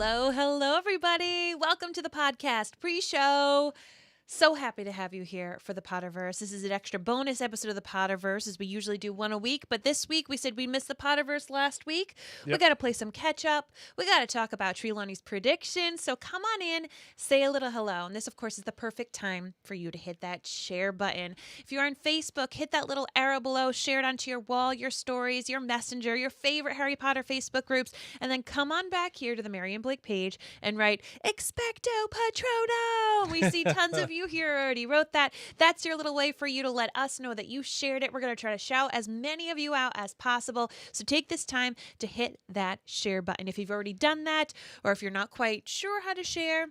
Hello, everybody. Welcome to the podcast pre-show. So happy to have you here for the Potterverse. This is an extra bonus episode of the Potterverse, as we usually do one a week. But this week, we said we missed the Potterverse last week. Yep. We got to play some catch-up. We got to talk about Trelawney's predictions. So come on in, say a little hello. And this, of course, is the perfect time for you to hit that share button. If you're on Facebook, hit that little arrow below, share it onto your wall, your stories, your messenger, your favorite Harry Potter Facebook groups, and then come on back here to the Maryanne Blake page and write, Expecto Patronum! We see tons of you here already wrote that. That's your little way for you to let us know that you shared it. We're going to try to shout as many of you out as possible. So take this time to hit that share button. If you've already done that, or if you're not quite sure how to share,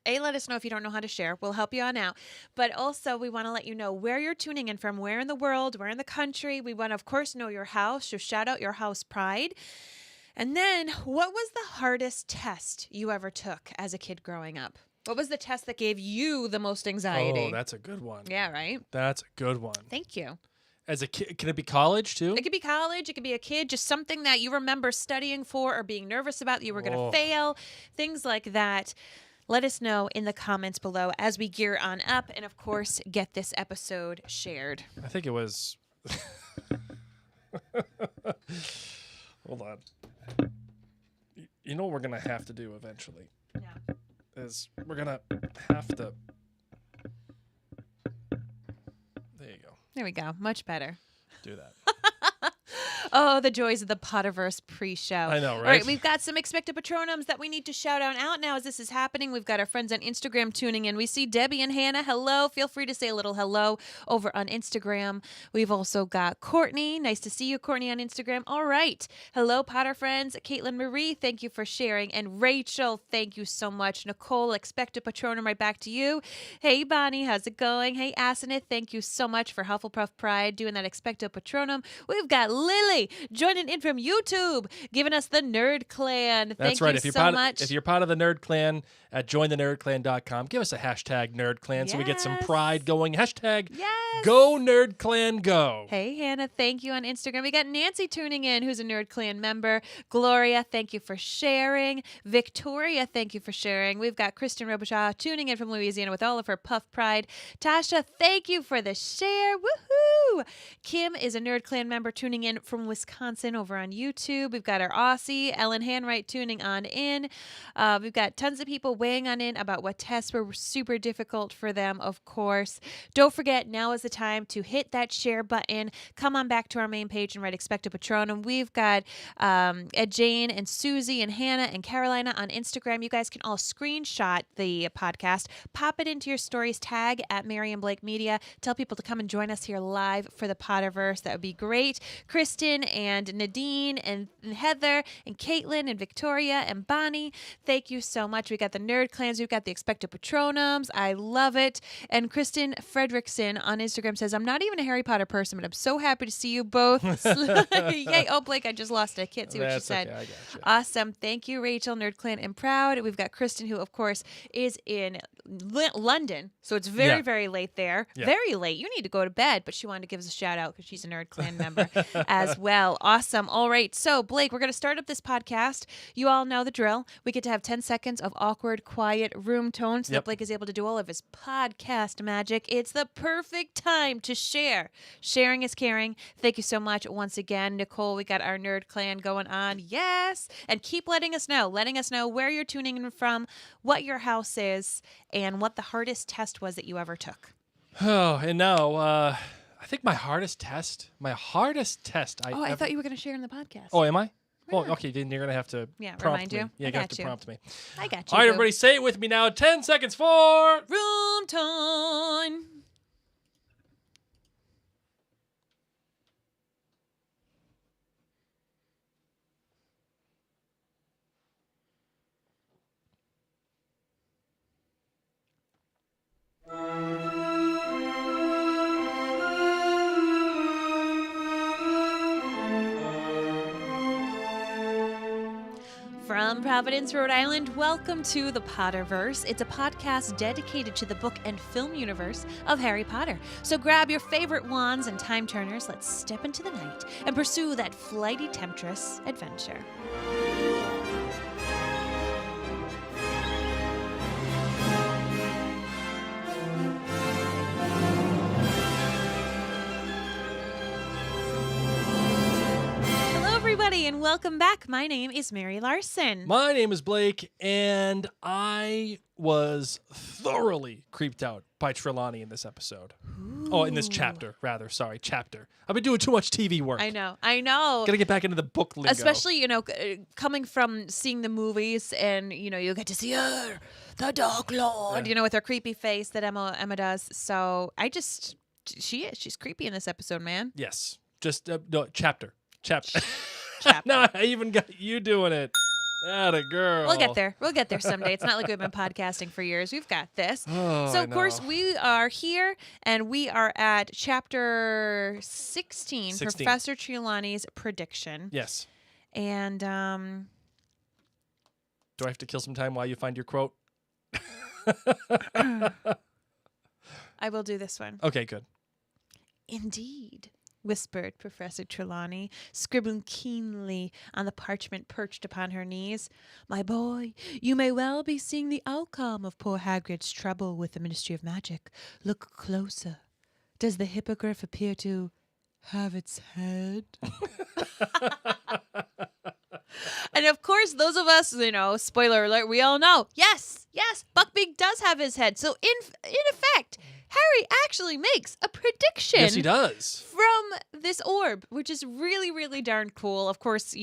let us know if you don't know how to share. We'll help you on out. But also, we want to let you know where you're tuning in from, where in the world, where in the country. We want to, of course, know your house. So shout out your house pride. And then, what was the hardest test you ever took as a kid growing up? What was the test that gave you the most anxiety? Oh, that's a good one. Yeah, right? That's a good one. Thank you. As a kid, can it be college too? It could be college. It could be a kid. Just something that you remember studying for or being nervous about that you were going to fail. Things like that. Let us know in the comments below as we gear on up. And, of course, get this episode shared. I think it was... Hold on. You know what we're going to have to do eventually? Yeah. Is we're going to have to... There you go. There we go. Much better. Do that. Oh, the joys of the Potterverse pre-show. I know, right? All right, we've got some Expecto Patronums that we need to shout out now as this is happening. We've got our friends on Instagram tuning in. We see Debbie and Hannah. Hello. Feel free to say a little hello over on Instagram. We've also got Courtney. Nice to see you, Courtney, on Instagram. All right. Hello, Potter friends. Caitlin Marie, thank you for sharing. And Rachel, thank you so much. Nicole, Expecto Patronum, right back to you. Hey, Bonnie, how's it going? Hey, Asenith, thank you so much for Hufflepuff Pride doing that Expecto Patronum. We've got Lily joining in from YouTube, giving us the Nerd Clan. That's Thank right. you so much. If you're part of the Nerd Clan at jointhenerdclan.com, give us a hashtag Nerd Clan so we get some pride going. Hashtag Go Nerd Clan Go. Hey, Hannah, thank you on Instagram. We got Nancy tuning in, who's a Nerd Clan member. Gloria, thank you for sharing. Victoria, thank you for sharing. We've got Kristen Robichaud tuning in from Louisiana with all of her Puff Pride. Tasha, thank you for the share. Woohoo! Kim is a Nerd Clan member tuning in from Wisconsin over on YouTube. We've got our Aussie, Ellen Hanwright, tuning on in. We've got tons of people weighing on in about what tests were super difficult for them, of course. Don't forget, now is the time to hit that share button. Come on back to our main page and write Expecto Patronum. We've got Jane and Susie and Hannah and Carolina on Instagram. You guys can all screenshot the podcast, pop it into your stories, tag at Maryanne Blake Media. Tell people to come and join us here live for the Potterverse. That would be great. Kristen and Nadine and Heather and Caitlin and Victoria and Bonnie, thank you so much. We got the Nerd Clans. We've got the Expecto Patronums. I love it. And Kristen Fredrickson on Instagram says, I'm not even a Harry Potter person, but I'm so happy to see you both. Yay. Oh, Blake, I just lost it. I can't see what she said. Okay, I got you. Awesome. Thank you, Rachel, Nerd Clan and Proud. We've got Kristen, who, of course, is in London. So it's very, very late there. Yeah. Very late. You need to go to bed. But she wanted to give us a shout out because she's a Nerd Clan member as well. Awesome. All right. So, Blake, we're going to start up this podcast. You all know the drill. We get to have 10 seconds of awkward, quiet room tone so that Blake is able to do all of his podcast magic. It's the perfect time to share. Sharing is caring. Thank you so much once again, Nicole. We got our Nerd Clan going on. Yes. And keep letting us know where you're tuning in from, what your house is, and what the hardest test was that you ever took. Oh, and now, I think my hardest test. I thought you were going to share in the podcast. Oh, am I? Yeah. Well, okay, then you're going to have to prompt remind me. you. Yeah, you have to prompt me. I got you. All right, everybody, say it with me now. 10 seconds for... room tone. From Providence, Rhode Island, welcome to the Potterverse. It's a podcast dedicated to the book and film universe of Harry Potter. So grab your favorite wands and time turners, let's step into the night and pursue that flighty temptress adventure. everybody, and welcome back. My name is Mary Larson. My name is Blake, and I was thoroughly creeped out by Trelawney in this episode. Ooh. Oh, in this chapter, rather. Sorry, chapter. I've been doing too much TV work. I know. Gotta get back into the book lingo. Especially, coming from seeing the movies and, you get to see her, the Dark Lord, with her creepy face that Emma does. So she's creepy in this episode, man. Yes. Just, no, chapter. Chapter. No, I even got you doing it. Atta girl. We'll get there someday. It's not like we've been podcasting for years. We've got this. Oh, so, of course, we are here, and we are at chapter 16. Professor Trelawney's prediction. Yes. And, do I have to kill some time while you find your quote? I will do this one. Okay, good. Indeed, whispered Professor Trelawney, scribbling keenly on the parchment perched upon her knees. My boy, you may well be seeing the outcome of poor Hagrid's trouble with the Ministry of Magic. Look closer. Does the hippogriff appear to have its head? And of course, those of us, spoiler alert, we all know, yes, Buckbeak does have his head. So in effect, Harry actually makes a prediction. Yes, he does. From this orb, which is really, really darn cool. Of course,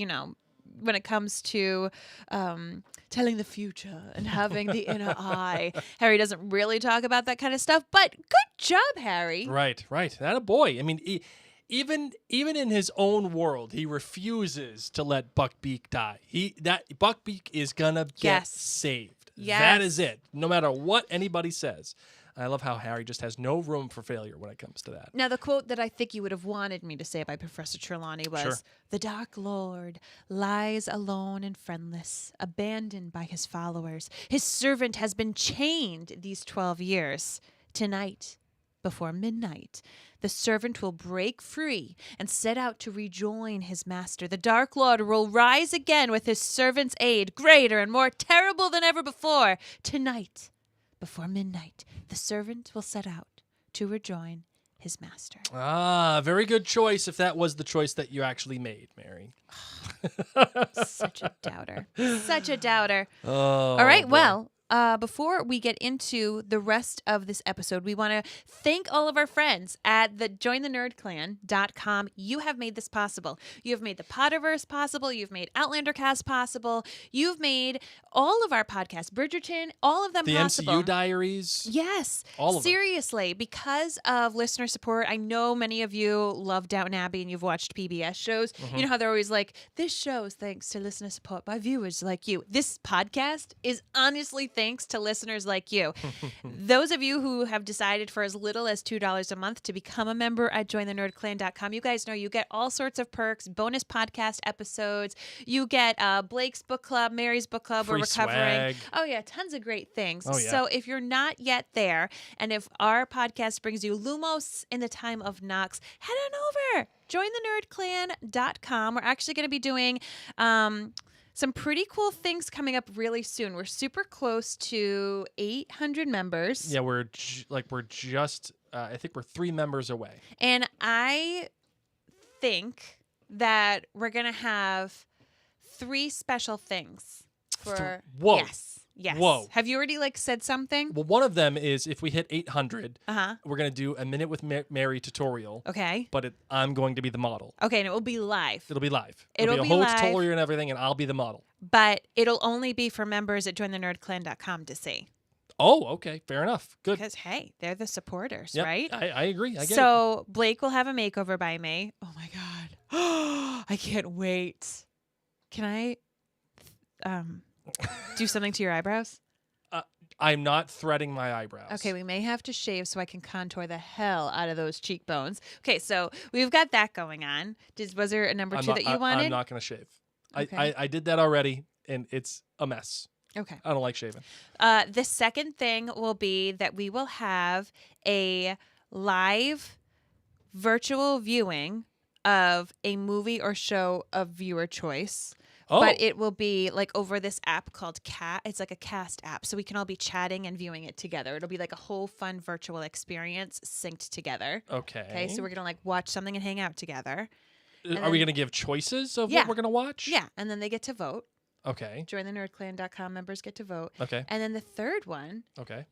when it comes to telling the future and having the inner eye, Harry doesn't really talk about that kind of stuff. But good job, Harry. Right. That a boy. I mean, even in his own world, he refuses to let Buckbeak die. Buckbeak is gonna get saved. Yes. That is it. No matter what anybody says. I love how Harry just has no room for failure when it comes to that. Now, the quote that I think you would have wanted me to say by Professor Trelawney was, Sure. The Dark Lord lies alone and friendless, abandoned by his followers. His servant has been chained these 12 years. Tonight, before midnight, the servant will break free and set out to rejoin his master. The Dark Lord will rise again with his servant's aid, greater and more terrible than ever before. Tonight, before midnight, the servant will set out to rejoin his master. Ah, very good choice if that was the choice that you actually made, Mary. Such a doubter. Such a doubter. Oh, all right, boy. well, before we get into the rest of this episode, we want to thank all of our friends at the jointhenerdclan.com. You have made this possible. You have made the Potterverse possible. You've made OutlanderCast possible. You've made all of our podcasts, Bridgerton, all of them the possible. MCU diaries. Yes. All of them. Seriously, because of listener support, I know many of you love Downton Abbey and you've watched PBS shows. Mm-hmm. You know how they're always like, this show is thanks to listener support by viewers like you. This podcast is honestly thanks to listeners like you. Those of you who have decided for as little as $2 a month to become a member at jointhenerdclan.com, you guys know you get all sorts of perks, bonus podcast episodes. You get Blake's book club, Mary's book club. Free We're recovering. swag. Oh, yeah, tons of great things. Oh, yeah. So if you're not yet there, and if our podcast brings you Lumos in the time of Nox, head on over. jointhenerdclan.com. We're actually going to be doing some pretty cool things coming up really soon. We're super close to 800 members. Yeah, we're just I think we're 3 members away. And I think that we're going to have 3 special things for Whoa. Yes. Whoa. Have you already said something? Well, one of them is if we hit 800, Uh-huh. we're going to do a Minute with Mary tutorial. Okay. But I'm going to be the model. Okay, and it will be live. It'll be live. It'll be be a whole live. tutorial and everything, and I'll be the model. But it'll only be for members at jointhenerdclan.com to see. Oh, okay. Fair enough. Good. Because, hey, they're the supporters, Yep, right? I agree. I get it. So Blake will have a makeover by me. Oh, my God. I can't wait. Can I do something to your eyebrows? I'm not threading my eyebrows. Okay, we may have to shave so I can contour the hell out of those cheekbones. Okay, so we've got that going on. Was there a number 2 that you wanted? I'm not going to shave. Okay. I did that already, and it's a mess. Okay. I don't like shaving. The second thing will be that we will have a live virtual viewing of a movie or show of viewer choice. Oh. But it will be over this app called Cat. It's like a cast app. So we can all be chatting and viewing it together. It'll be like a whole fun virtual experience synced together. Okay. Okay. So we're going to watch something and hang out together. Are we going to give choices of what we're going to watch? Yeah, and then they get to vote. Okay. JoinTheNerdClan.com members get to vote. Okay. And then the third one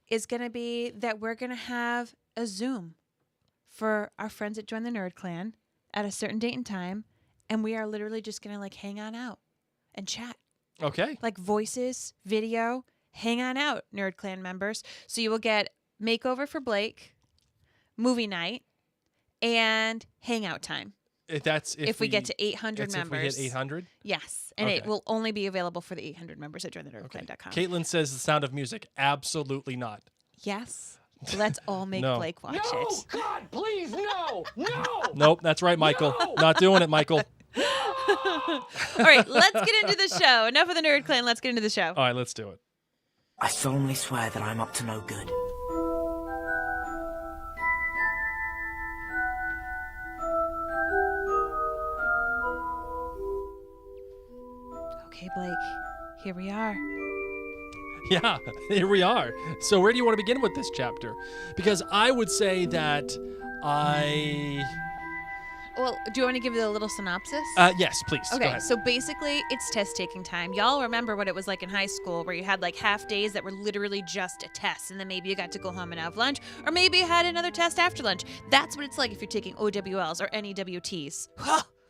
is going to be that we're going to have a Zoom for our friends at Join the Nerd Clan at a certain date and time, and we are literally just going to like hang on out and chat. Okay. Like voices, video, hang on out, Nerd Clan members. So you will get makeover for Blake, movie night, and hangout time. That's if we get to 800 If members. we hit 800? Yes. And it will only be available for the 800 members at jointhenerdclan.com. Caitlin says The Sound of Music. Absolutely not. Yes. Let's all make Blake watch it. No, God, please, no, no. Nope, that's right, Michael. No! Not doing it, Michael. All right, let's get into the show. Enough of the Nerd Clan. Let's get into the show. All right, let's do it. I solemnly swear that I'm up to no good. Okay, Blake, here we are. Yeah, here we are. So where do you want to begin with this chapter? Because I would say that Well, do you want to give it a little synopsis? Yes, please. Go Okay, ahead. so basically, it's test-taking time. Y'all remember what it was like in high school where you had like half days that were literally just a test, and then maybe you got to go home and have lunch, or maybe you had another test after lunch. That's what it's like if you're taking OWLs or NEWTs.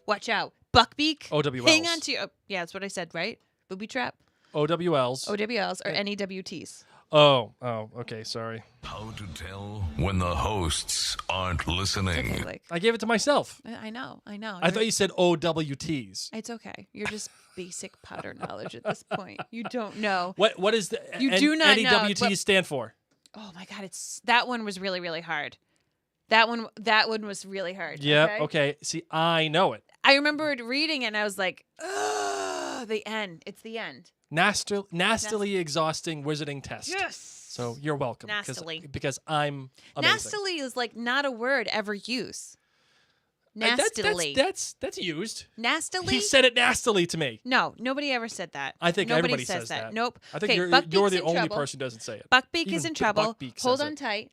Watch out. Buckbeak. OWLs. Hang on to your... yeah, that's what I said, right? Booby trap. OWLs. OWLs or NEWTs. Oh, okay, sorry. How to tell when the hosts aren't listening. Okay, Blake. I gave it to myself. I know. I thought you said OWTs. It's okay. You're just basic Potter knowledge at this point. You don't know. What is the You do not know NEWTs what- stand for? Oh my God, that one was really, really hard. That one was really hard. Yeah, okay. See, I know it. I remember reading it and I was like, ugh, the end. It's the end. Nastily exhausting wizarding test. Yes. So you're welcome. Nastily. Because I'm amazing. Nastily is like not a word ever used. Nastily. That's used. Nastily? He said it nastily to me. No, nobody ever said that. I think nobody everybody says that. Nope. I think Okay, you're Buckbeak's the in only trouble. person who doesn't say it. Buckbeak Even is in the trouble. Buckbeak says Hold on it. tight.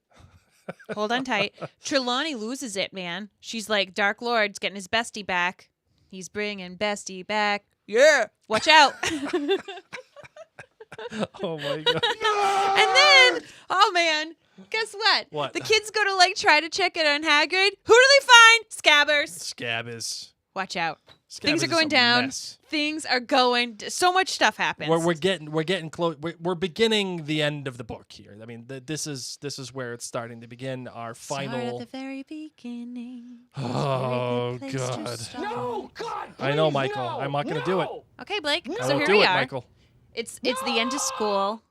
Hold on tight. Trelawney loses it, man. She's like, Dark Lord's getting his bestie back. He's bringing bestie back. Yeah. Watch out. Oh my god. And then, oh man, guess what? What? The kids go to like try to check it on Hagrid. Who do they find? Scabbers. Scab is. Watch out. Scab Things are is going a down. mess. Things are going. So much stuff happens. We're getting close. We're beginning the end of the book here. I mean, this is where it's starting to begin our final. Start at the very beginning. Oh Very good place to god. start. No, God, please, I know, Michael. no, I'm not gonna do it. no. Okay, Blake. No. I So won't here do we it, are. Michael. It's the end of school.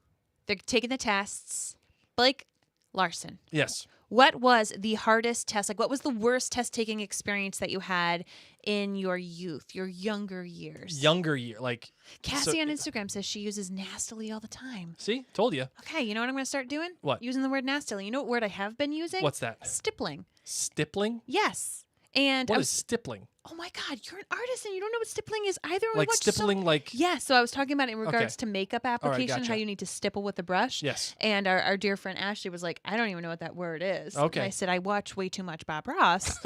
They're taking the tests. Blake Larson. Yes. What was the hardest test? Like, what was the worst test taking experience that you had in your youth, your younger years? Younger year, like. Cassie on Instagram says she uses nastily all the time. See, told you. Okay, you know what I'm going to start doing? What? Using the word nastily. You know what word I have been using? What's that? Stippling. Stippling. Yes. And What is stippling? oh my God, you're an artist and you don't know what stippling is either. We Like watched stippling, like. Yes, so I was talking about it in regards to makeup application, gotcha. how you need to stipple with the brush. Yes. And our dear friend Ashley was like, I don't even know what that word is. Okay. And I said, I watch way too much Bob Ross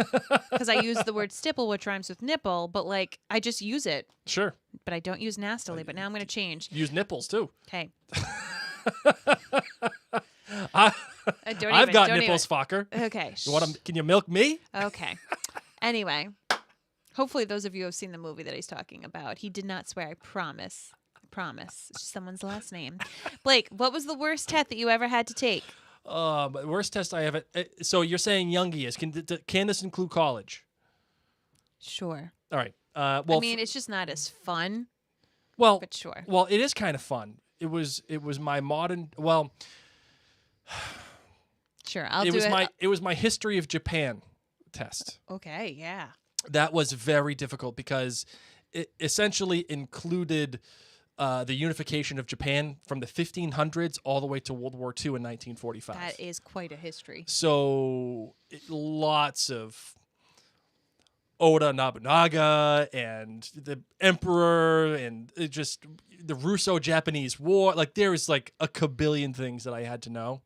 because I use the word stipple, which rhymes with nipple, but like I just use it, Sure. but I don't use nastily. But now I'm going to change. Use nipples too. Okay. I've got nipples, fucker. Okay. You want to? Can you milk me? Okay. Anyway, hopefully those of you who have seen the movie that he's talking about, he did not swear. I promise. I promise. It's just someone's last name. Blake, what was the worst test that you ever had to take? Worst test I have. So you're saying youngiest. Can this include college? Sure. All right. Well, I mean, it's just not as fun, well, but sure. well, it is kind of fun. It was my modern. Well, Sure. I'll it do was it. it was my history of Japan test. Okay, yeah. That was very difficult because it essentially included the unification of Japan from the 1500s all the way to World War II in 1945. That is quite a history. So lots of Oda Nobunaga and the Emperor and just the Russo-Japanese War. Like there was like a kabillion things that I had to know,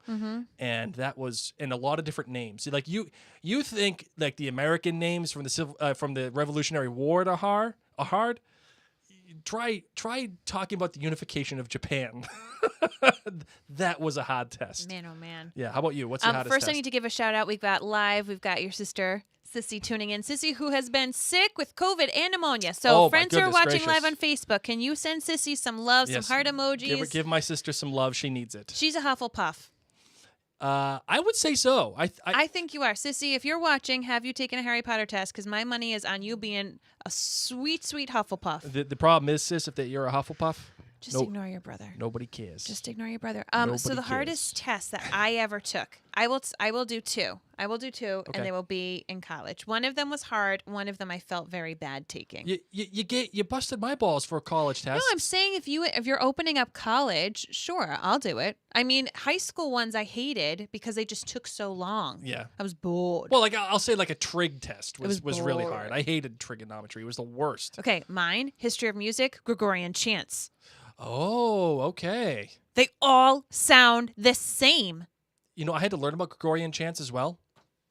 and that was in a lot of different names. Like you think like the American names from the Revolutionary War are hard. Try talking about the unification of Japan. That was a hard test. Man, oh man. Yeah. How about you? What's your hardest First, test? I need to give a shout out. We've got your sister Sissy tuning in. Sissy, who has been sick with COVID and pneumonia. So friends who are watching live on Facebook, can you send Sissy some love, some heart emojis? Give my sister some love. She needs it. She's a Hufflepuff. I would say so. I think you are. Sissy, if you're watching, have you taken a Harry Potter test? Because my money is on you being a sweet, sweet Hufflepuff. The problem is, sis, if you're a Hufflepuff, just ignore your brother. Nobody cares. Just ignore your brother. Nobody So the cares. hardest test that I ever took, I will do two. Okay. And they will be in college. One of them was hard. One of them I felt very bad taking. You busted my balls for a college test. No, I'm saying if you're opening up college, sure, I'll do it. I mean, high school ones I hated because they just took so long. Yeah. I was bored. Well, like I'll say like a trig test was really bored. hard. I hated trigonometry. It was the worst. Okay, mine, history of music, Gregorian chants. Oh, okay. They all sound the same. You know, I had to learn about Gregorian chants as well.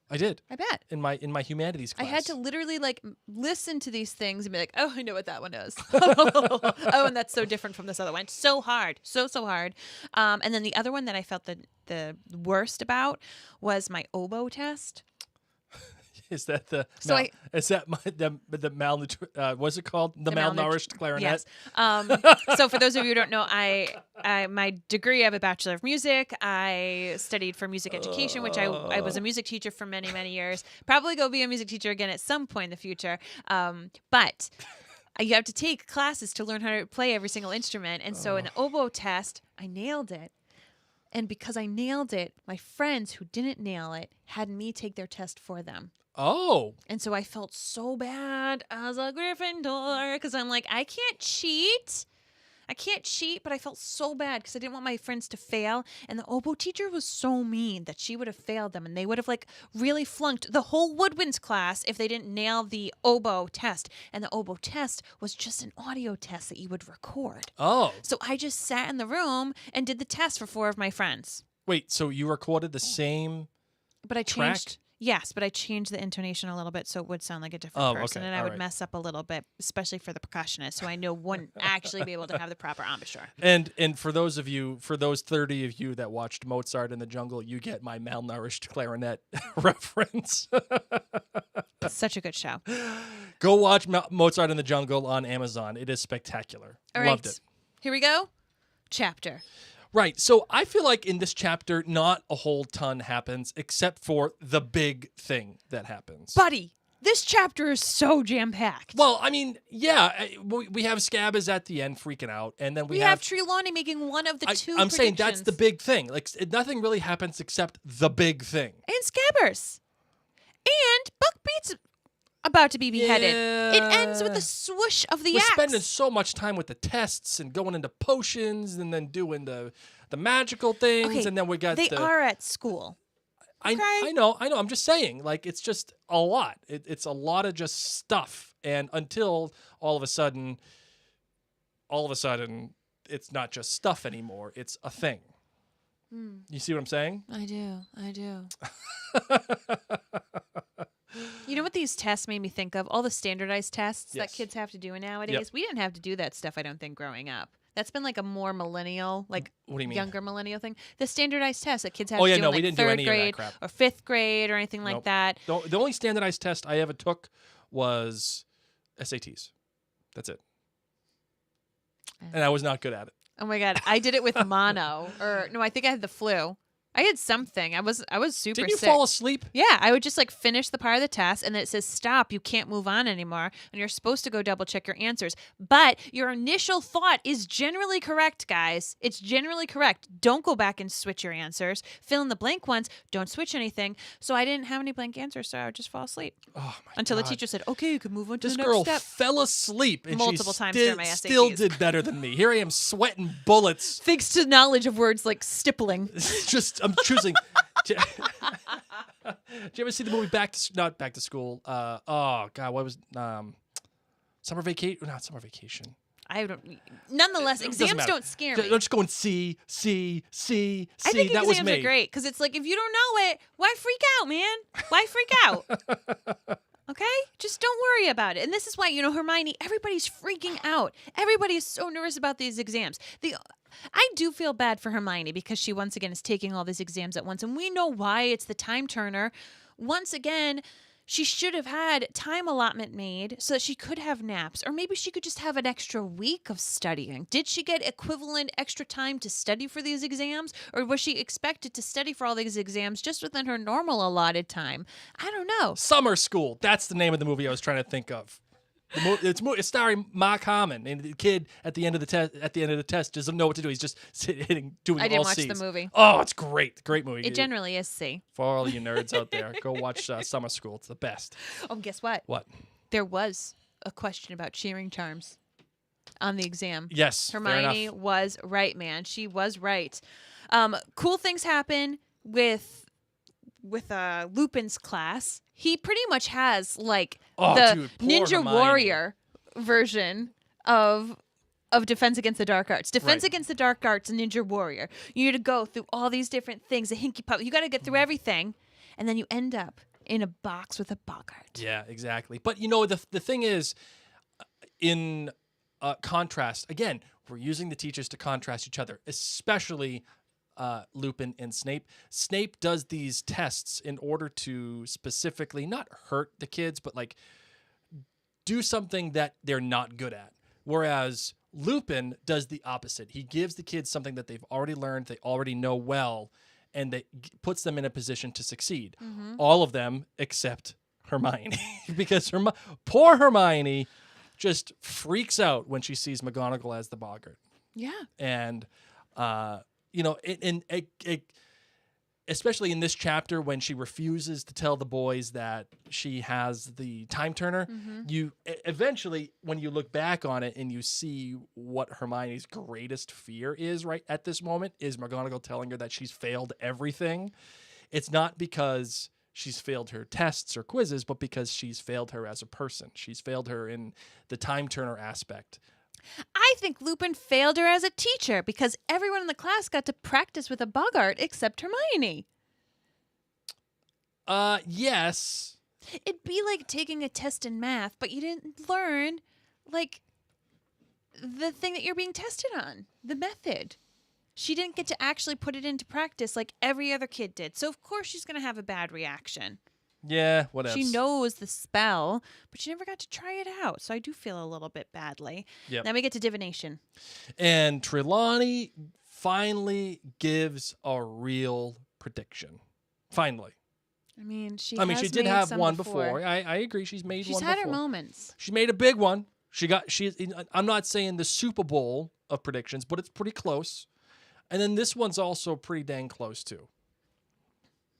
I did. I bet. In my humanities class. I had to literally like listen to these things and be like, oh, I know what that one is. Oh, and that's so different from this other one. So hard. So hard. And then the other one that I felt the worst about was my oboe test. Is that the what's it called? The malnourished clarinet. Yes. So for those of you who don't know, I my degree, I have a Bachelor of Music. I studied for music education, which I was a music teacher for many, many years. Probably go be a music teacher again at some point in the future. But you have to take classes to learn how to play every single instrument. And so in the oboe test, I nailed it. And because I nailed it, my friends who didn't nail it had me take their test for them. Oh. And so I felt so bad as a Gryffindor because I'm like, I can't cheat, but I felt so bad because I didn't want my friends to fail. And the oboe teacher was so mean that she would have failed them and they would have like really flunked the whole woodwinds class if they didn't nail the oboe test. And the oboe test was just an audio test that you would record. Oh. So I just sat in the room and did the test for 4 of my friends. Wait, so you recorded the same But I track? changed. Yes, but I changed the intonation a little bit so it would sound like a different person, okay. and I All would right. mess up a little bit, especially for the percussionist, who I know wouldn't actually be able to have the proper embouchure. And for those 30 of you that watched Mozart in the Jungle, you get my malnourished clarinet reference. It's such a good show. Go watch Mozart in the Jungle on Amazon. It is spectacular. All Loved right, it. here we go. Chapter. Right. So I feel like in this chapter, not a whole ton happens except for the big thing that happens. Buddy, this chapter is so jam-packed. Well, I mean, yeah, we have Scabbers at the end freaking out, and then we have Trelawney making one of the two I'm saying that's predictions. the big thing. Like, nothing really happens except the big thing. And Scabbers. And Buckbeat's about to be beheaded. It ends with the swoosh of the axe. We're spending so much time with the tests and going into potions and then doing the magical things, Okay, and then we got they are at school. I know. I'm just saying, like, it's just a lot. It's a lot of just stuff, and until all of a sudden, it's not just stuff anymore. It's a thing. You see what I'm saying? I do. You know what these tests made me think of? All the standardized tests that kids have to do nowadays. Yep. We didn't have to do that stuff, I don't think, growing up. That's been like a more millennial, like What do you mean? younger millennial thing. The standardized tests that kids have Oh, to yeah, do no, in we like didn't do 3rd any of that grade crap. or 5th grade or anything like Nope. that. The only standardized test I ever took was SATs. That's it. And I was not good at it. Oh my God. I did it with mono. Or no, I think I had the flu. I had something. I was super Didn't you sick. fall asleep? Yeah, I would just like finish the part of the test and then it says stop, you can't move on anymore, and you're supposed to go double check your answers. But your initial thought is generally correct, guys. It's generally correct. Don't go back and switch your answers. Fill in the blank ones. Don't switch anything. So I didn't have any blank answers, so I would just fall asleep. Oh my Until God. the teacher said, okay, you can move on to This the girl next step. fell asleep and Multiple she times still, during my still SATs. did better than me. Here I am sweating bullets. Thanks to knowledge of words like stippling. I'm choosing. Did you ever see the movie not Back to School? Oh God, what was Summer Vacation? Not Summer Vacation. I don't. Nonetheless, It doesn't exams matter. don't scare They're me. just going C. I think that was exams me. are great because it's like if you don't know it, why freak out, man? Why freak out? Okay? Just don't worry about it. And this is why, Hermione, everybody's freaking out. Everybody is so nervous about these exams. I do feel bad for Hermione because she once again is taking all these exams at once. And we know why. It's the time turner. Once again, she should have had time allotment made so that she could have naps. Or maybe she could just have an extra week of studying. Did she get equivalent extra time to study for these exams? Or was she expected to study for all these exams just within her normal allotted time? I don't know. Summer School. That's the name of the movie I was trying to think of. It's starring Mark Harmon, and the kid at the end of the test doesn't know what to do. He's just doing I didn't all watch C's. the movie. Oh, it's great movie. It generally is C. For all you nerds out there, go watch Summer School. It's the best. Oh, guess what? What? There was a question about cheering charms on the exam. Yes, Hermione was right, man. She was right. Cool things happen with Lupin's class. He pretty much has like the poor Ninja Hermione. Warrior version of Defense Against the Dark Arts. Defense Right. Against the Dark Arts and Ninja Warrior. You need to go through all these different things. A hinky pup. You got to get through everything, and then you end up in a box with a Bogart. Yeah, exactly. But the thing is, in contrast, again, we're using the teachers to contrast each other, especially Lupin and Snape. Snape does these tests in order to specifically not hurt the kids, but like do something that they're not good at. Whereas Lupin does the opposite. He gives the kids something that they've already learned, they already know well, and that puts them in a position to succeed. All of them except Hermione, because poor Hermione just freaks out when she sees McGonagall as the Boggart. Yeah. And especially in this chapter when she refuses to tell the boys that she has the time turner, you eventually, when you look back on it and you see what Hermione's greatest fear is right at this moment, is McGonagall telling her that she's failed everything. It's not because she's failed her tests or quizzes, but because she's failed her as a person. She's failed her in the time turner aspect. I think Lupin failed her as a teacher because everyone in the class got to practice with a Bogart except Hermione. Yes. It'd be like taking a test in math, but you didn't learn, like, the thing that you're being tested on, the method. She didn't get to actually put it into practice like every other kid did. So, of course, she's going to have a bad reaction. Yeah, whatever. She knows the spell, but she never got to try it out. So I do feel a little bit badly. Yep. Then we get to divination. And Trelawney finally gives a real prediction. Finally. I mean, she did made have some one before. I agree. She's made one before. She's had her moments. She made a big one. I'm not saying the Super Bowl of predictions, but it's pretty close. And then this one's also pretty dang close too.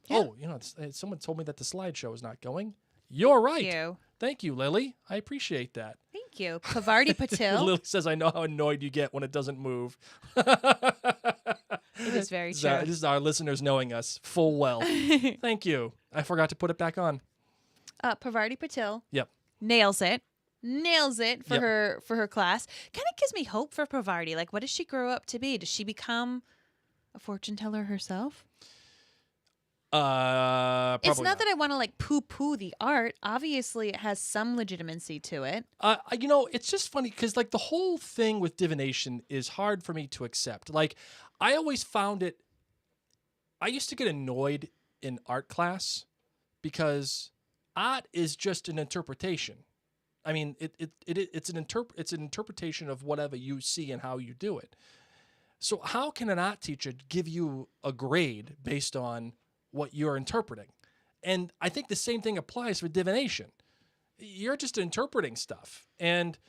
Yeah. Oh, someone told me that the slideshow is not going. You're right. Thank you. Thank you, Lily. I appreciate that. Thank you. Pavarti Patil. Lily says, I know how annoyed you get when it doesn't move. It is very true. This is our listeners knowing us full well. Thank you. I forgot to put it back on. Pavarti Patil. Yep. Nails it for Yep. her class. Kind of gives me hope for Pavarti. Like, what does she grow up to be? Does she become a fortune teller herself? Probably It's not that I want to like poo-poo the art. Obviously, it has some legitimacy to it. It's just funny because like the whole thing with divination is hard for me to accept. Like, I always found it. I used to get annoyed in art class because art is just an interpretation. I mean, it's an interpretation of whatever you see and how you do it. So how can an art teacher give you a grade based on what you're interpreting? And I think the same thing applies for divination. You're just interpreting stuff, and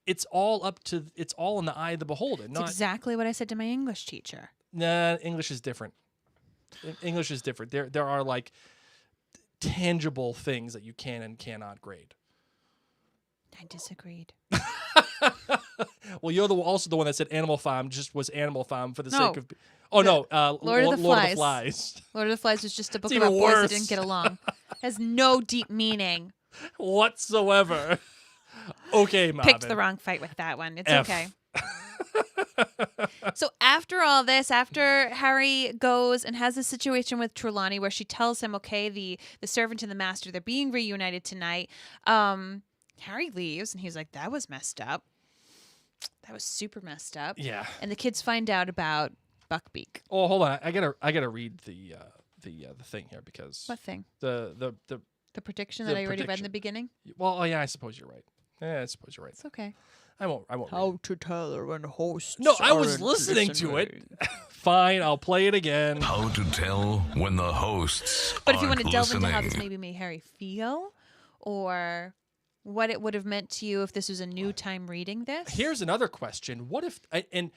it's all in the eye of the beholder. It's exactly what I said to my English teacher. Nah, English is different. English is different. There are like tangible things that you can and cannot grade. I disagreed. Well, you're also the one that said Animal Farm just was Animal Farm for the No. sake of. Oh no, Lord of the Flies. Flies. Lord of the Flies was just a book It's about even boys that worse. didn't get along. Has no deep meaning. Whatsoever. Okay, Marvin. Picked the wrong fight with that one. It's F. okay. So after all this, after Harry goes and has a situation with Trelawney where she tells him, okay, the servant and the master, they're being reunited tonight. Harry leaves and he's like, that was messed up. That was super messed up. Yeah. And the kids find out about Buckbeak. Oh, hold on. I gotta read the thing here because What thing? the The prediction The that I already read in prediction. the beginning? well, oh yeah, I suppose you're right. Yeah, I suppose you're right. It's okay. I won't. read it. How to tell her when hosts. No, I was aren't listening to it. listening. Fine, I'll play it again. How to tell when the hosts But if you aren't want to delve into how listening. this maybe made Harry feel, or what it would have meant to you if this was a new time reading this. Here's another question: what if and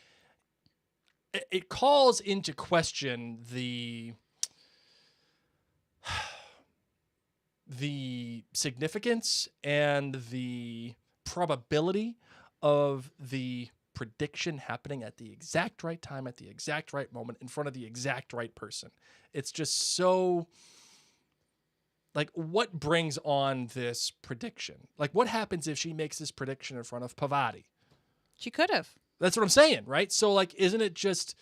it calls into question the significance and the probability of the prediction happening at the exact right time, at the exact right moment, in front of the exact right person. It's just so, like, what brings on this prediction? Like, what happens if she makes this prediction in front of Pavati? She could have. That's what I'm saying, right? So, like, isn't it just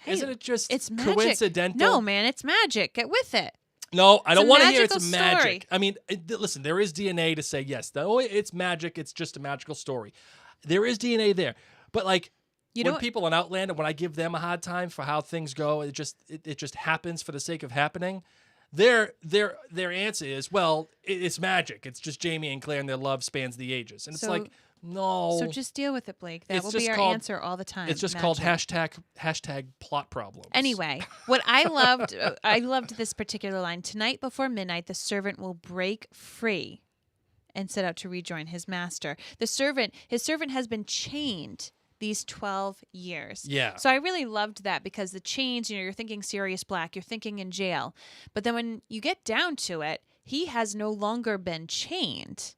It's magic. coincidental? No, man, it's magic. Get with it. No, I It's don't a want to hear it's magical magic. story. I mean, listen, there is DNA to say yes. No, it's magic. It's just a magical story. There is DNA there, but like You know when what- people in Outlander, when I give them a hard time for how things go, it just happens for the sake of happening. Their answer is, well, it's magic. It's just Jamie and Claire, and their love spans the ages. And it's So- like, no. So just deal with it, Blake. That It's will just be our called- answer all the time. it's just called Magic. hashtag plot problems. Anyway, what I loved, I loved this particular line. Tonight before midnight, the servant will break free and set out to rejoin his master. His servant has been chained these 12 years. Yeah. So I really loved that because the chains, you're thinking Sirius Black, you're thinking in jail. But then when you get down to it, he has no longer been chained.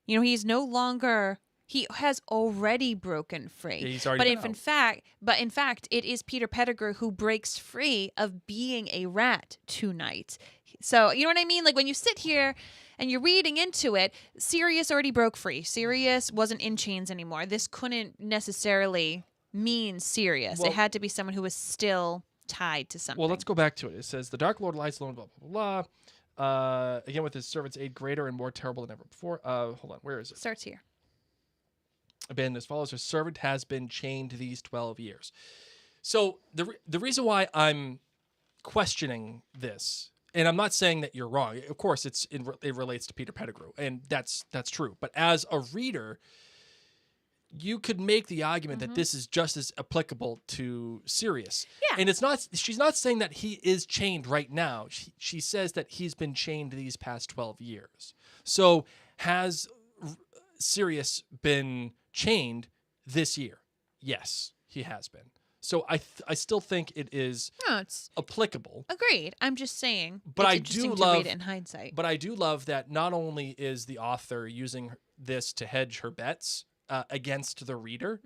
He's no longer... He has already broken free. Yeah, he's already but been if out. in fact, it is Peter Pettigrew who breaks free of being a rat tonight. So, you know what I mean? Like when you sit here and you're reading into it, Sirius already broke free. Sirius wasn't in chains anymore. This couldn't necessarily mean Sirius. Well- It had to be someone who was still tied to something. Well, let's go back to it. It says, the Dark Lord lies alone, blah, blah, blah. Again, with his servant's aid greater and more terrible than ever before. Hold on, where is it? Starts here. Abandoned as follows: her servant has been chained these 12 years. So the reason why I'm questioning this, and I'm not saying that you're wrong. Of course, it relates to Peter Pettigrew, and that's true. But as a reader, you could make the argument that this is just as applicable to Sirius. Yeah. And it's not. She's not saying that he is chained right now. She says that he's been chained these past 12 years. So has Sirius been chained this year? Yes, he has been. So I still think it is No, it's applicable. agreed. I'm just saying. But it's I interesting do to love read it in hindsight. But I do love that not only is the author using this to hedge her bets against the reader,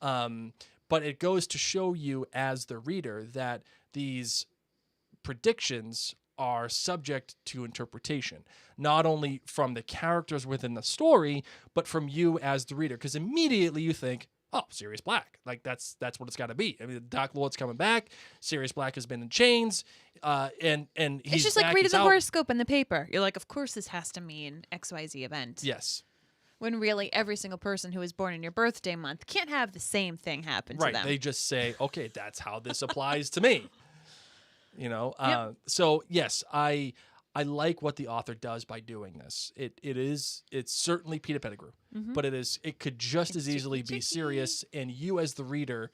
but it goes to show you as the reader that these predictions are subject to interpretation, not only from the characters within the story, but from you as the reader. Because immediately you think, oh, Sirius Black. Like, that's what it's got to be. I mean, the Dark Lord's coming back. Sirius Black has been in chains, and he's It's just like back, reading he's the out. horoscope in the paper. You're like, of course this has to mean XYZ event. Yes. When really every single person who is born in your birthday month can't have the same thing happen to Right. them. They just say, okay, that's how this applies to me. Yep. So yes, I like what the author does by doing this. It's certainly Peter Pettigrew, but it could just as easily be Sirius, and you as the reader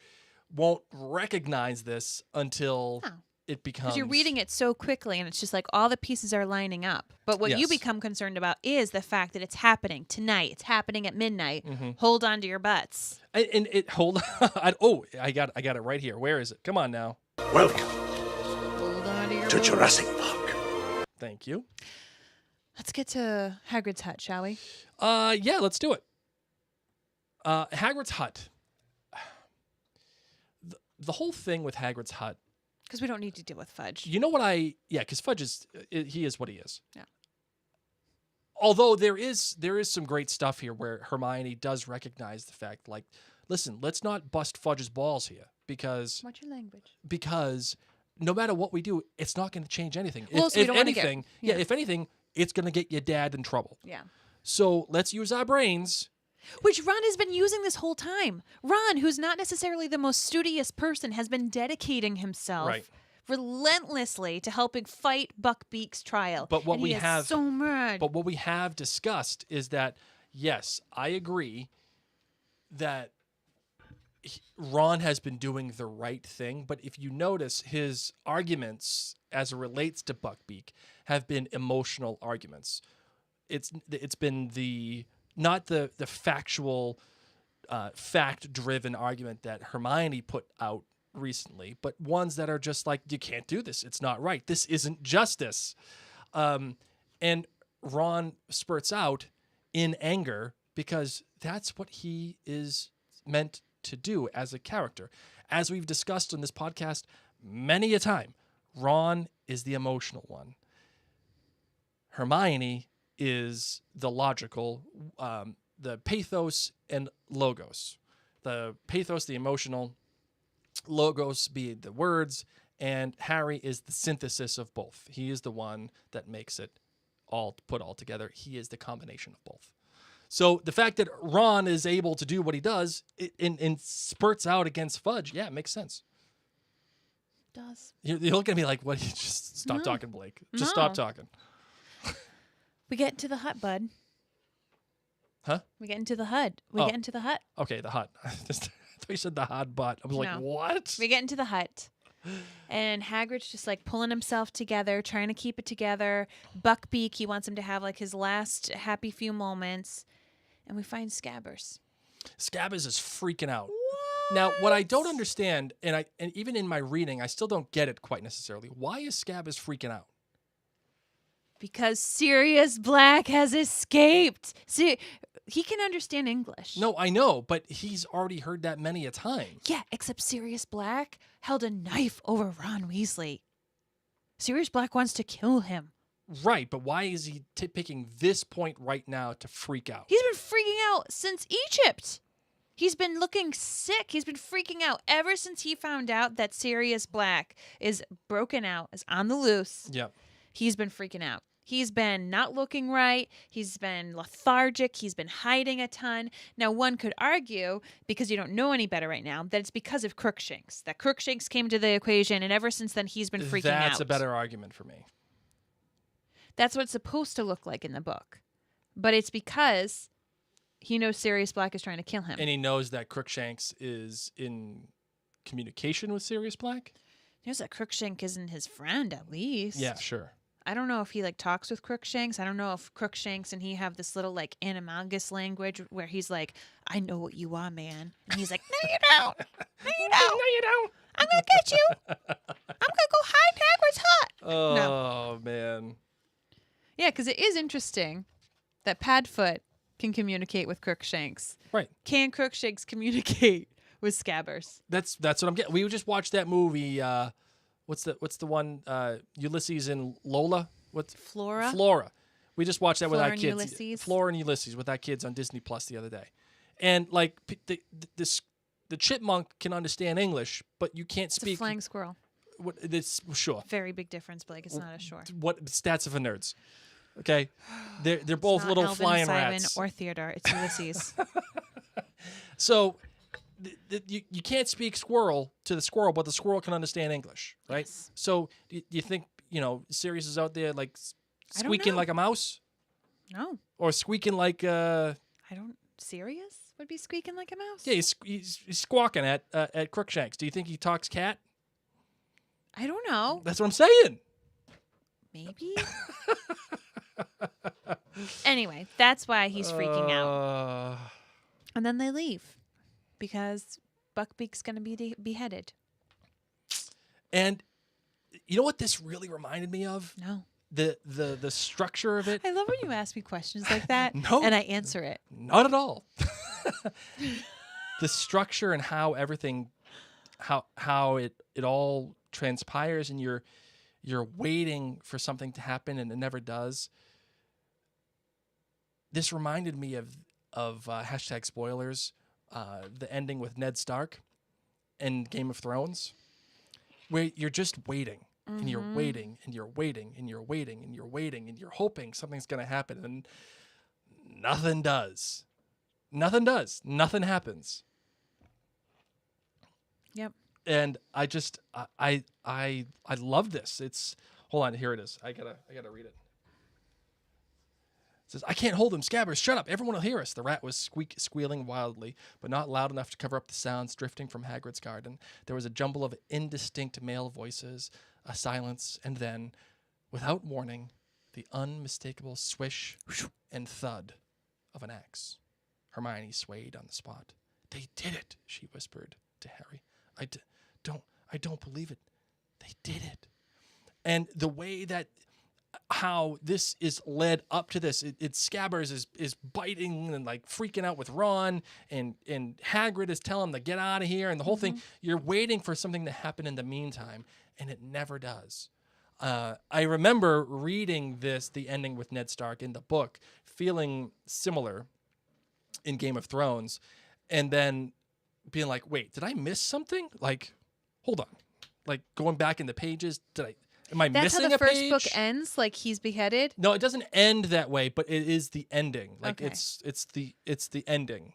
won't recognize this until No. it becomes. Because you're reading it so quickly and it's just like all the pieces are lining up. But what you Yes. become concerned about is the fact that it's happening tonight. It's happening at midnight. Hold on to your butts. And it hold on. I got it right here. Where is it? Come on now. Welcome Hold on to your to butts. Jurassic Park. Thank you. Let's get to Hagrid's hut, shall we? Yeah, let's do it. Hagrid's hut. The whole thing with Hagrid's hut. Because we don't need to deal with Fudge. You know what because Fudge he is what he is. Yeah. Although there is some great stuff here where Hermione does recognize the fact, like, listen, let's not bust Fudge's balls here because Watch your language. Because no matter what we do, it's not going to change anything. Well, so we if don't wanna anything, if anything, it's going to get your dad in trouble. Yeah. So let's use our brains. Which Ron has been using this whole time. Ron, who's not necessarily the most studious person, has been dedicating himself relentlessly to helping fight Buckbeak's trial. But what and we he is have so mad. But what we have discussed is that, yes, I agree that Ron has been doing the right thing, but if you notice, his arguments as it relates to Buckbeak have been emotional arguments. It's been not the factual, fact-driven argument that Hermione put out recently, but ones that are just like, you can't do this. It's not right. This isn't justice. And Ron spurts out in anger because that's what he is meant to do as a character. As we've discussed on this podcast many a time, Ron is the emotional one. Hermione is the logical, the pathos and logos. The pathos, the emotional, logos be the words, and Harry is the synthesis of both. He is the one that makes it all put all together. He is the combination of both. So the fact that Ron is able to do what he does and spurts out against Fudge, yeah, it makes sense. Does. You're looking at me like, what? Just stop talking, Blake. Just stop talking. We get into the hut, bud. Huh? We get into the hut. We get into the hut. Okay, the hut. I thought you said the hot butt. I was like, what? We get into the hut. And Hagrid's just like pulling himself together, trying to keep it together. Buckbeak, he wants him to have like his last happy few moments. And we find Scabbers. Scabbers is freaking out. Now, what I don't understand, and even in my reading, I still don't get it quite necessarily. Why is Scabbers freaking out? Because Sirius Black has escaped. See, he can understand English. No, I know, but he's already heard that many a time. Yeah, except Sirius Black held a knife over Ron Weasley. Sirius Black wants to kill him. Right, but why is he picking this point right now to freak out? He's been freaking out since Egypt. He's been looking sick. He's been freaking out ever since he found out that Sirius Black is broken out, is on the loose. Yep. He's been freaking out. He's been not looking right. He's been lethargic. He's been hiding a ton. Now, one could argue, because you don't know any better right now, that it's because of Crookshanks. That Crookshanks came to the equation, and ever since then, he's been freaking out. That's a better argument for me. That's what it's supposed to look like in the book. But it's because he knows Sirius Black is trying to kill him. And he knows that Crookshanks is in communication with Sirius Black? He knows that Crookshank isn't his friend, at least. Yeah, sure. I don't know if he like talks with Crookshanks. I don't know if Crookshanks and he have this little like animagus language where he's like, I know what you are, man. And he's like, no, you don't. No, you don't. No, you don't. I'm going to get you. I'm going to go hide in Hagrid's hut. Oh, man. Yeah, because it is interesting that Padfoot can communicate with Crookshanks. Right. Can Crookshanks communicate with Scabbers? That's what I'm getting. We just watched that movie, what's the one, Ulysses and Lola? What's Flora? Flora. We just watched that with our and kids. Ulysses? Flora and Ulysses with our kids on Disney Plus the other day. And like the chipmunk can understand English, but you can't It's a speak. flying squirrel. It's sure. Very big difference, Blake. It's not a shore. What stats are for nerds? Okay, they're both Not little Alvin, flying Simon, rats. or Theodore. It's Ulysses. So you can't speak squirrel to the squirrel, but the squirrel can understand English, right? Yes. So do you think Sirius is out there like I don't squeaking know. like a mouse, No, or squeaking like I don't. Sirius would be squeaking like a mouse. yeah, he's squawking at Crookshanks. Do you think he talks cat? I don't know. That's what I'm saying. Maybe. Anyway, that's why he's freaking out. And then they leave because Buckbeak's going to be beheaded. And you know what this really reminded me of? No. The structure of it. I love when you ask me questions like that No. and I answer it. Not at all. the structure and how everything, how it all transpires, and you're waiting for something to happen and it never does. This reminded me of hashtag spoilers, the ending with Ned Stark in Game of Thrones, where you're just waiting. And you're waiting, and you're waiting, and you're waiting, and you're waiting, and you're hoping something's going to happen, and nothing does. Nothing does. Nothing happens. Yep. And I just I love this. It's hold on, here it is. I gotta read it. It says, I can't hold him, Scabbers, shut up. Everyone will hear us. The rat was squealing wildly, but not loud enough to cover up the sounds drifting from Hagrid's garden. There was a jumble of indistinct male voices, a silence, and then, without warning, the unmistakable swish and thud of an axe. Hermione swayed on the spot. They did it, she whispered to Harry. I don't believe it. They did it. And the way that how this is led up to this, it's Scabbers is biting and like freaking out with Ron, and Hagrid is telling him to get out of here, and the whole thing, you're waiting for something to happen in the meantime, and it never does. I remember reading the ending with Ned Stark in the book, feeling similar in Game of Thrones, and then being like, wait, did I miss something? Like, hold on. Like, going back in the pages, am I That's missing how a the first page? book ends, like he's beheaded? No, it doesn't end that way, but it is the ending. Like, Okay. it's the ending.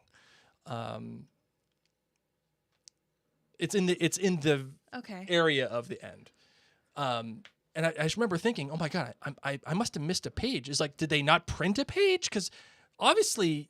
It's in the Okay. area of the end. And I just remember thinking, oh my God, I must have missed a page. It's like, did they not print a page? Because obviously,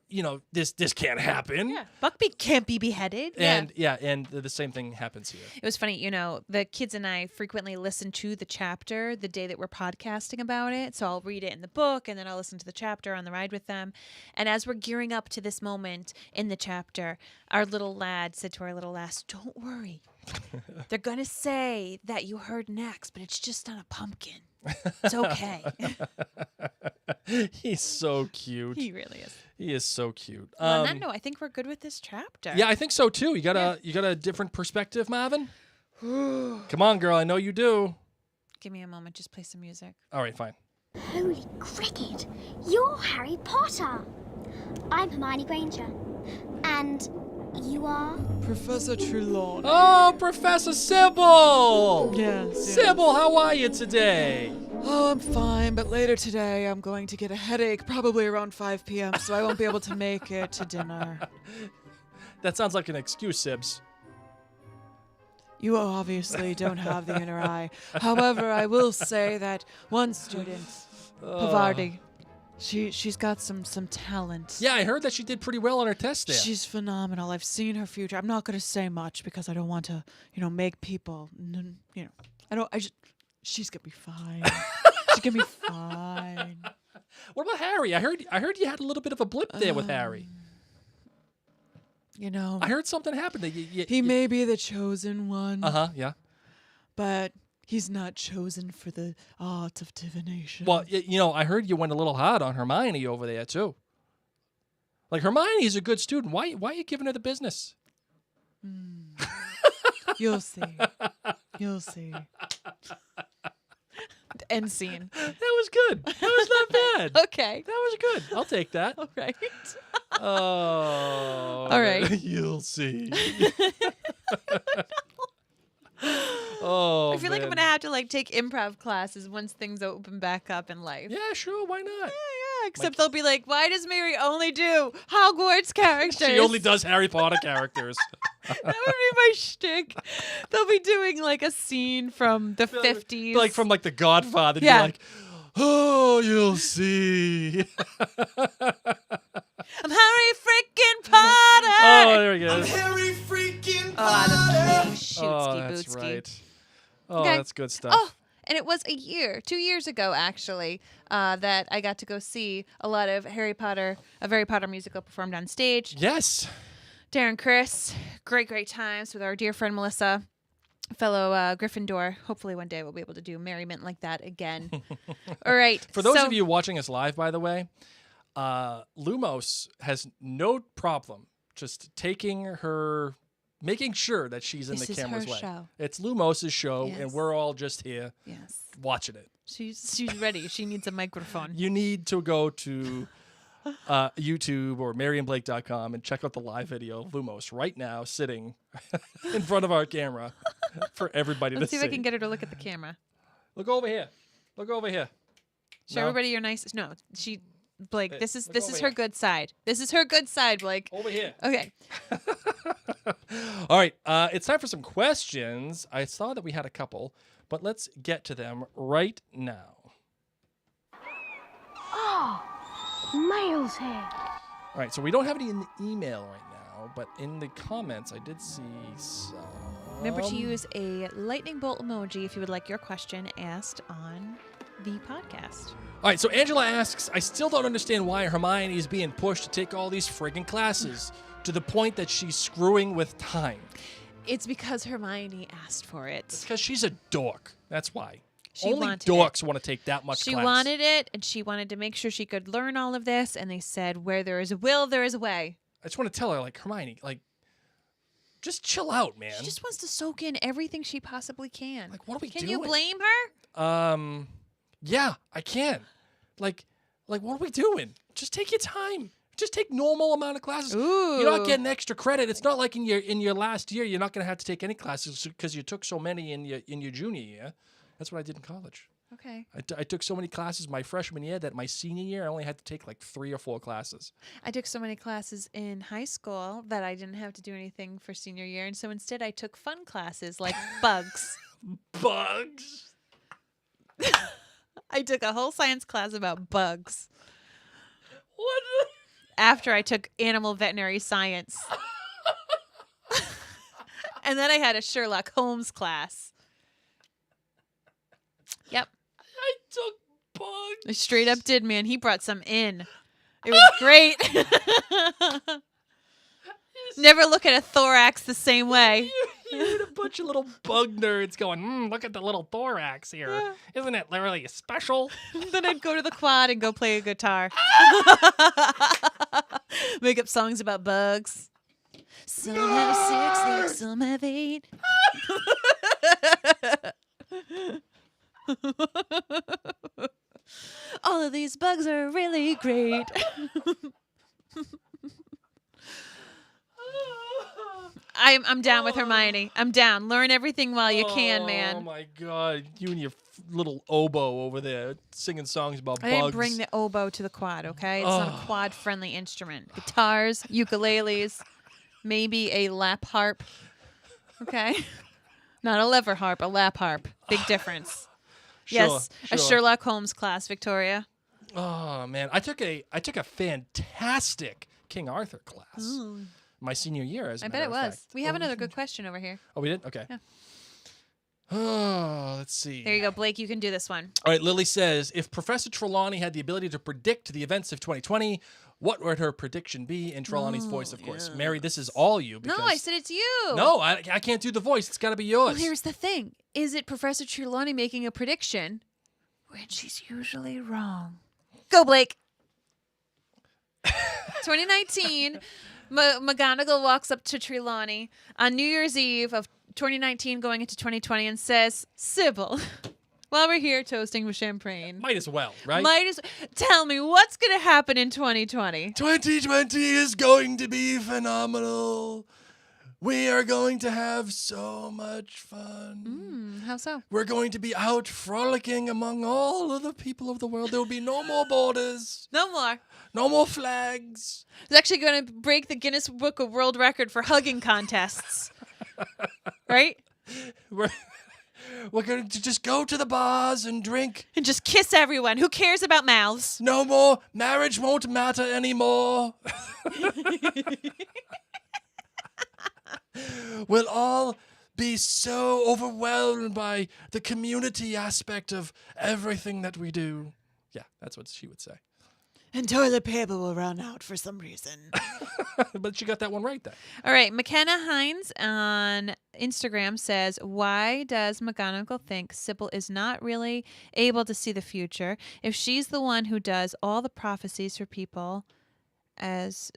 this can't happen. Yeah. Buckbeak can't be beheaded. And and the same thing happens here. It was funny, the kids and I frequently listen to the chapter the day that we're podcasting about it. So I'll read it in the book, and then I'll listen to the chapter on the ride with them. And as we're gearing up to this moment in the chapter, our little lad said to our little lass, don't worry. They're going to say that you heard next, but it's just on a pumpkin. It's okay. He's so cute. He really is. He is so cute. On that note, I think we're good with this chapter. Yeah, I think so too. You got a different perspective, Marvin? Come on, girl. I know you do. Give me a moment. Just play some music. All right, fine. Holy cricket! You're Harry Potter! I'm Hermione Granger. And you are? Professor Trelawney. Oh, Professor Sybil! Yes. Sybil, how are you today? Oh, I'm fine, but later today I'm going to get a headache, probably around 5 p.m., so I won't be able to make it to dinner. That sounds like an excuse, Sibs. You obviously don't have the inner eye. However, I will say that one student, Pavardi, she's got some talent. Yeah, I heard that she did pretty well on her test there. She's phenomenal. I've seen her future. I'm not going to say much because I don't want to, make people, she's going to be fine. She's going to be fine. What about Harry? I heard you had a little bit of a blip there with Harry. I heard something happened. He may be the chosen one. Yeah. But he's not chosen for the art of divination. Well, I heard you went a little hard on Hermione over there, too. Like, Hermione's a good student. Why are you giving her the business? You'll see. You'll see. End scene. That was good. That was not bad. Okay. That was good. I'll take that. All right. Oh. All right. You'll see. Oh, I feel like I'm going to have to take improv classes once things open back up in life. Yeah, sure. Why not? Yeah, except they'll be like, why does Mary only do Hogwarts characters? She only does Harry Potter characters. That would be my shtick. They'll be doing a scene from the 50s. Like from The Godfather. Yeah. You're like, oh, you'll see. I'm Harry freaking Potter. Oh, there he goes. Harry freaking Oh, Oh, that's Bootski. right. Oh, Okay. that's good stuff. Oh, and it was 2 years ago, actually, that I got to go see a lot of a Harry Potter musical performed on stage. Yes. Darren, Chris, great times with our dear friend Melissa, fellow Gryffindor. Hopefully one day we'll be able to do merriment like that again. All right. For those of you watching us live, by the way, Lumos has no problem just taking her, making sure that she's in This the is camera's her way. show. It's Lumos's show, and Yes. we're all just here Yes. watching it. She's ready. She needs a microphone. You need to go to YouTube or MaryanneBlake.com and check out the live video of Lumos right now, sitting in front of our camera for everybody Let's to see see. if I can get her to look at the camera. Look over here. Look over here. Show No? everybody your nice. No, Blake. Hey, This is look this over is here. her good side. This is her good side, Blake. Over here. Okay. All right. It's time for some questions. I saw that we had a couple, but let's get to them right now. Oh, Mail's here. All right. So we don't have any in the email right now, but in the comments, I did see some. Remember to use a lightning bolt emoji if you would like your question asked on the podcast. All right, so Angela asks, I still don't understand why Hermione is being pushed to take all these friggin' classes to the point that she's screwing with time. It's because Hermione asked for it. It's because she's a dork. That's why. She Only wanted dorks want to take that much She class. wanted it, and she wanted to make sure she could learn all of this. And they said, where there is a will, there is a way. I just want to tell her, like, Hermione, like, just chill out, man. She just wants to soak in everything she possibly can. Like, what are we Can doing? you blame her? Yeah, I can. Like, what are we doing? Just take your time. Just take normal amount of classes. You're not Ooh. getting extra credit. It's not like in your last year you're not going to have to take any classes because you took so many in your junior year. That's what I did in college. Okay. I took so many classes my freshman year that my senior year I only had to take like 3 or 4 classes. I took so many classes in high school that I didn't have to do anything for senior year. And so instead I took fun classes like bugs. Bugs. I took a whole science class about bugs What? after I took animal veterinary science. And then I had a Sherlock Holmes class. Yep. I took bugs. I straight up did, man. He brought some in. It was great. Never look at a thorax the same way. You had a bunch of little bug nerds going, look at the little thorax here. Yeah. Isn't it really special? Then I'd go to the quad and go play a guitar. Make up songs about bugs. Some have 6 legs, some have 8. All of these bugs are really great. I'm down with Hermione. I'm down. Learn everything while you can, Oh man. my God. You and your little oboe over there singing songs about I bugs. didn't bring the oboe to the quad, okay? It's not a quad-friendly instrument. Guitars, ukuleles, maybe a lap harp, okay? Not a lever harp, a lap harp. Big difference. Yes, Sure. a Sherlock Holmes class, Victoria. Oh man, I took a fantastic King Arthur class my senior year. As a I bet matter it of was. fact. We have another good question over here. Oh, we did. Okay. Yeah. Oh, let's see. There you go, Blake. You can do this one. All right, Lily says, if Professor Trelawney had the ability to predict the events of 2020, what would her prediction be? In Trelawney's voice, of course. Mary, this is all you. No, Because I said it's you. No, I can't do the voice. It's got to be yours. Well, here's the thing. Is it Professor Trelawney making a prediction when she's usually wrong? Go, Blake. 2019, McGonagall walks up to Trelawney on New Year's Eve of 2019 going into 2020 and says, Sybil, while we're here toasting with champagne, Might as well, right? tell me what's going to happen in 2020. 2020 is going to be phenomenal. We are going to have so much fun. How so? We're going to be out frolicking among all of the people of the world. There will be no more borders, No more. no more flags. It's actually going to break the Guinness Book of World Record for hugging contests. Right? We're going to just go to the bars and drink. And just kiss everyone. Who cares about mouths? No more. Marriage won't matter anymore. We'll all be so overwhelmed by the community aspect of everything that we do. Yeah, that's what she would say. And toilet paper will run out for some reason. But she got that one right then. All right. McKenna Hines on Instagram says, why does McGonagall think Sybil is not really able to see the future if she's the one who does all the prophecies for people as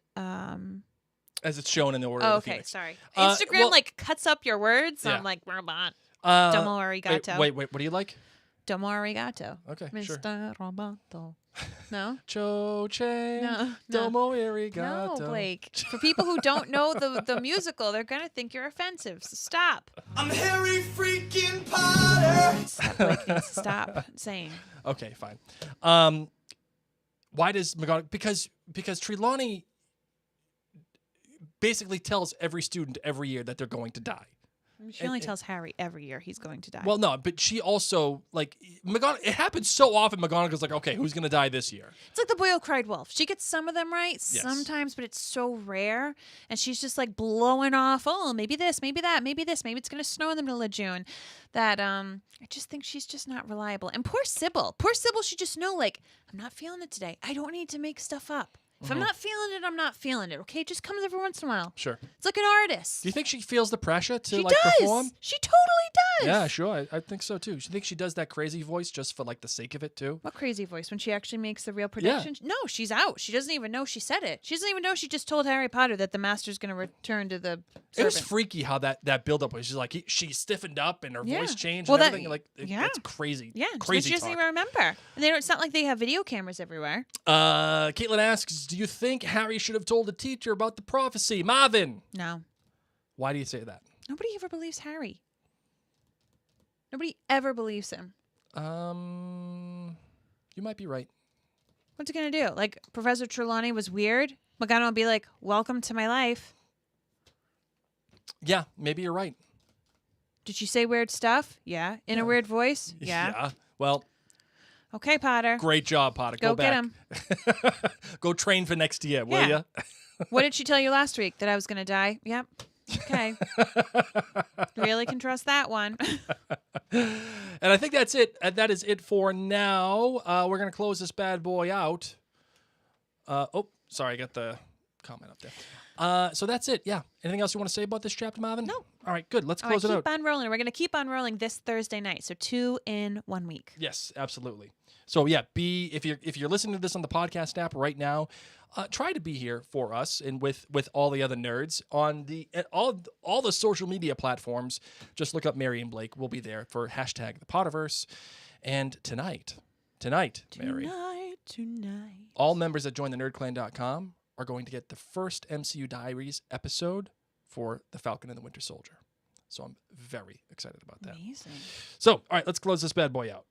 as it's shown in the order Oh, of the okay, Phoenix. sorry. Uh, Instagram well- like cuts up your words. So Yeah. I'm like, robot. Uh, Domo arigato. Wait, what do you like? Domo arigato. Okay, Mr. sure. Roboto. No? Cho-che, No. domo No, arigato. Blake. For people who don't know the musical, they're going to think you're offensive. So stop. I'm Harry freaking Potter. That Blake needs to stop saying. Okay, fine. Why does McGonagall? Because Trelawney basically tells every student every year that they're going to die. She only tells Harry every year he's going to die. Well, no, but she also like it happens so often. McGonagall's like, okay, who's gonna die this year? it's like the boy who cried wolf. She gets some of them right sometimes, but it's so rare. And she's just like blowing off, oh, maybe this, maybe that, maybe this, maybe it's going to snow in the middle of June. That I just think she's just not reliable. And poor Sybil, should just know, like, I'm not feeling it today. I don't need to make stuff up. If I'm not feeling it, I'm not feeling it. Okay, it just comes every once in a while. Sure. It's like an artist. Do you think she feels the pressure to She like does. perform? She totally does. Yeah, sure. I think so too. You think she does that crazy voice just for like the sake of it too? What crazy voice when she actually makes the real prediction? No, she's out. She doesn't even know she said it. She doesn't even know she just told Harry Potter that the master's going to return to the It was servant. freaky how that build up was. She's like she stiffened up and her Yeah. voice changed Well, and that- everything. Like yeah. it's crazy. Yeah, crazy she doesn't talk. even remember. And it's not like they have video cameras everywhere. Caitlin asks, "Do you think Harry should have told the teacher about the prophecy?" Marvin, No. why do you say that? Nobody ever believes Harry. Nobody ever believes him. You might be right. What's he going to do? Like, Professor Trelawney was weird? McGonagall will be like, welcome to my life. Yeah, maybe you're right. Did she say weird stuff? Yeah. In a weird voice? Yeah. Well, Okay, Potter. great job, Potter. Go back. get him. Go train for next year, will Yeah. ya? What did she tell you last week? That I was going to die? Yep. Okay. Really can trust that one. And I think that's it. That is it for now. We're going to close this bad boy out. Sorry, I got the comment up there. So that's it. Yeah. Anything else you want to say about this chapter, Marvin? No. All right, good. Let's All right, close it out. keep on rolling. We're going to keep on rolling this Thursday night. So 2 in 1 week. Yes, absolutely. So yeah, if you're listening to this on the podcast app right now, try to be here for us and with all the other nerds on all the social media platforms. Just look up Mary and Blake. We'll be there for hashtag the Potterverse. And tonight, Mary, Tonight. all members that join the nerdclan.com are going to get the first MCU Diaries episode for The Falcon and the Winter Soldier. So I'm very excited about that. Amazing. So, all right, let's close this bad boy out.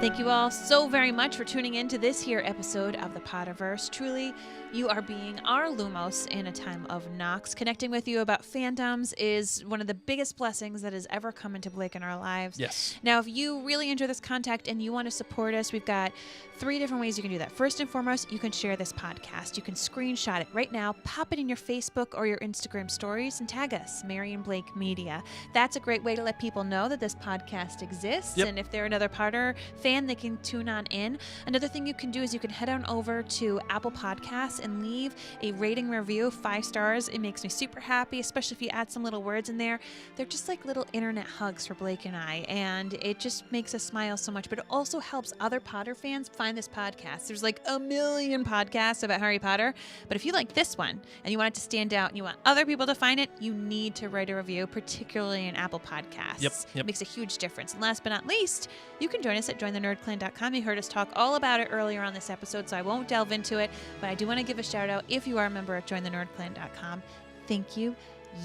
Thank you all so very much for tuning in to this here episode of the Potterverse. Truly, you are being our Lumos in a time of Nox. Connecting with you about fandoms is one of the biggest blessings that has ever come into Blake in our lives. Yes. Now, if you really enjoy this contact and you want to support us, we've got 3 different ways you can do that. First and foremost, you can share this podcast. You can screenshot it right now, pop it in your Facebook or your Instagram stories, and tag us, Mary and Blake Media. That's a great way to let people know that this podcast exists. Yep. And if they're another Potter fan, they can tune on in. Another thing you can do is you can head on over to Apple Podcasts and leave a rating review, 5 stars. It makes me super happy, especially if you add some little words in there. They're just like little internet hugs for Blake and I, and it just makes us smile so much. But it also helps other Potter fans find this podcast. There's like a million podcasts about Harry Potter, but if you like this one and you want it to stand out and you want other people to find it, you need to write a review, particularly in Apple Podcasts. Yep. It makes a huge difference. And last but not least, you can join us at jointhenerdclan.com. You heard us talk all about it earlier on this episode, so I won't delve into it, but I do want to give a shout out if you are a member at jointhenerdclan.com. Thank you.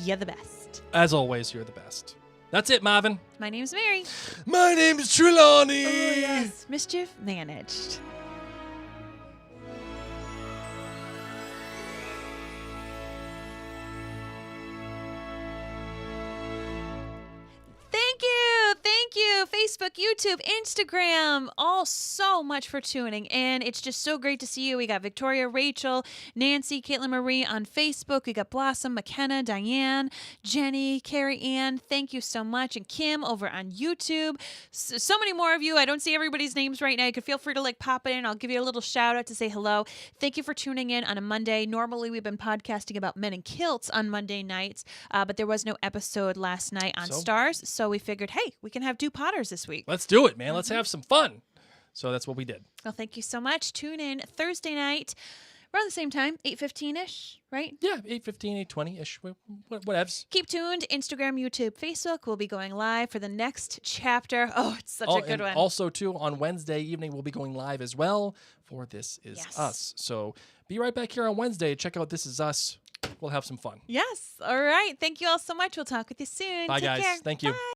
You're the best. As always, you're the best. That's it, Marvin. My name's Mary. My name is Trelawney. Mischief managed. Thank you, Facebook, YouTube, Instagram, all so much for tuning in. It's just so great to see you. We got Victoria, Rachel, Nancy, Caitlin Marie on Facebook. We got Blossom, McKenna, Diane, Jenny, Carrie Ann. Thank you so much. And Kim over on YouTube. So many more of you. I don't see everybody's names right now. You can feel free to pop it in. I'll give you a little shout out to say hello. Thank you for tuning in on a Monday. Normally we've been podcasting about Men in Kilts on Monday nights, but there was no episode last night on Stars. So we figured, hey, we can have 2 Potters this week. Let's do it, man. Let's have some fun. So that's what we did. Well, thank you so much. Tune in Thursday night around the same time, 8:15-ish, right? Yeah, 8:15, 8:20-ish, whatevs. Keep tuned. Instagram, YouTube, Facebook. We'll be going live for the next chapter. Oh, it's such a good and one. Also, too, on Wednesday evening, we'll be going live as well for This Is Yes. Us. So be right back here on Wednesday. Check out This Is Us. We'll have some fun. Yes. All right. Thank you all so much. We'll talk with you soon. Bye, Take guys. care. Thank you. Bye.